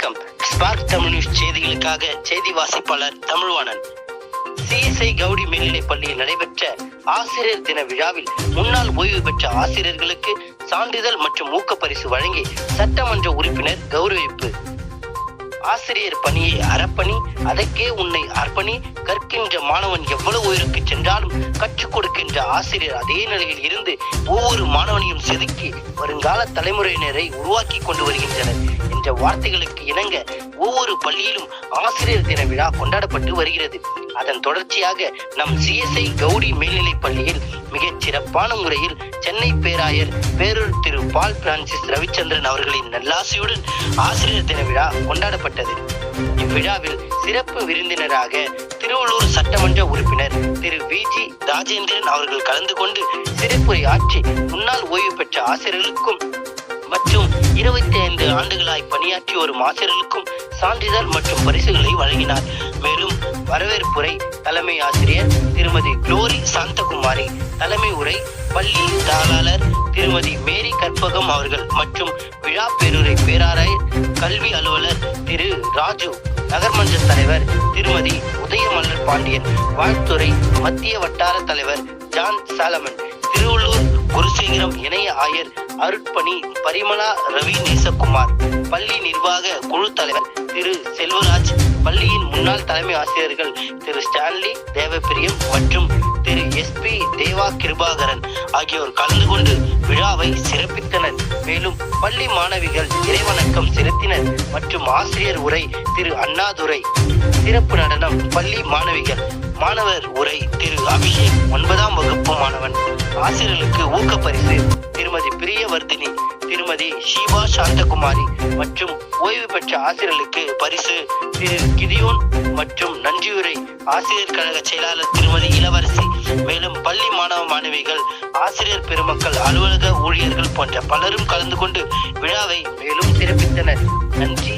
வணக்கம். Spark Tamil news செய்திகளுக்காக செய்தி வாசிப்பாளர் தமிழ்வாணன். சிஎஸ்ஐ கவுடி மேல்நிலைப் பள்ளியில் நடைபெற்ற ஆசிரியர் தின விழாவில் முன்னாள் ஓய்வு பெற்ற ஆசிரியர்களுக்கு சான்றிதழ் மற்றும் ஊக்கப்பரிசு வழங்கி சட்டமன்ற உறுப்பினர் கௌரவிப்பு. ஆசிரியர் பணியை அறப்பணி, அதற்கே உன்னை அர்ப்பணி. கற்கின்ற மாணவன் எவ்வளவு உயிருக்கு சென்றாலும் கற்றுக் கொடுக்கின்ற ஆசிரியர் அதே நிலையில் இருந்து ஒவ்வொரு மாணவனையும் செதுக்கி வருங்கால தலைமுறையினரை உருவாக்கி கொண்டு வருகின்றனர் என்ற வார்த்தைகளுக்கு இணங்க ஒவ்வொரு பள்ளியிலும் ஆசிரியர் தின விழா கொண்டாடப்பட்டு வருகிறது. அதன் தொடர்ச்சியாக நம் சிஎஸ்ஐ கவுடி மேல்நிலைப் பள்ளியில் மிகச் சிறப்பான முறையில் சென்னை பேராயர் பேரூர் திரு பால் பிரான்சிஸ் ரவிச்சந்திரன் அவர்களின் நல்லாசியுடன் ஆசிரியர் தின விழா கொண்டாடப்பட்டது. இவ்விழாவில் சிறப்பு விருந்தினராக திருவள்ளூர் சட்டமன்ற உறுப்பினர் திரு விஜி ராஜேந்திரன் அவர்கள் கலந்து கொண்டு சிறப்புரை ஆற்றி முன்னாள் ஓய்வு பெற்ற ஆசிரியர்களுக்கும் மற்றும் 25 ஆண்டுகளாய் பணியாற்றி வரும் ஆசிரியர்களுக்கும் சான்றிதழ் மற்றும் பரிசுகளை வழங்கினார். மேலும் வரவேற்புரை தலைமை ஆசிரியர் திருமதி குளோரி சாந்தகுமாரி, தலைமை உரை பள்ளி தாளாளர் திருமதி மேரி கற்பகம் அவர்கள் மற்றும் விழா பேருரை பேராயர் கல்வி அலுவலர் திரு ராஜு, நகர்மன்ற தலைவர் திருமதி உதயமலர் பாண்டியன், வாழ்த்துறை மத்திய வட்டார தலைவர் ஜான் சாலமன், திருவள்ளூர் குருசேகரம் இணைய ஆயர் அருட்பணி பரிமளா ரவி நேசகுமார், பள்ளி நிர்வாக குழு தலைவர் திரு செல்வராஜ், பள்ளியின் முன்னாள் தலைமை ஆசிரியர்கள் திரு ஸ்டான்லி தேவப்பிரியம் மற்றும் திரு SP தேவா கிருபாகரன் ஆகியோர் கலந்து கொண்டு விழாவை சிறப்பித்தனர். மேலும் பள்ளி மாணவிகள் இறைவணக்கம் செலுத்தினர் மற்றும் ஆசிரியர் உரை திரு அண்ணாதுரை, சிறப்பு நடனம் பள்ளி மாணவிகள், மாணவர் உரை திரு அபிஷேக் 9ஆம் வகுப்பு மாணவன், ஆசிரியர்களுக்கு ஊக்கப்பரிசு திருமதி பிரியவர்தினி, திருமதி ஷீபா சாந்தகுமாரி மற்றும் ஓய்வு பெற்ற ஆசிரியர்களுக்கு பரிசு திரு கிதியோன் மற்றும் நன்றியுரை ஆசிரியர் கழக செயலாளர் திருமதி இளவரசி. மேலும் பள்ளி மாணவ மாணவிகள், ஆசிரியர் பெருமக்கள், அலுவலக ஊழியர்கள் போன்ற பலரும் கலந்து கொண்டு விழாவை மேலும் சிறப்பித்தனர். நன்றி.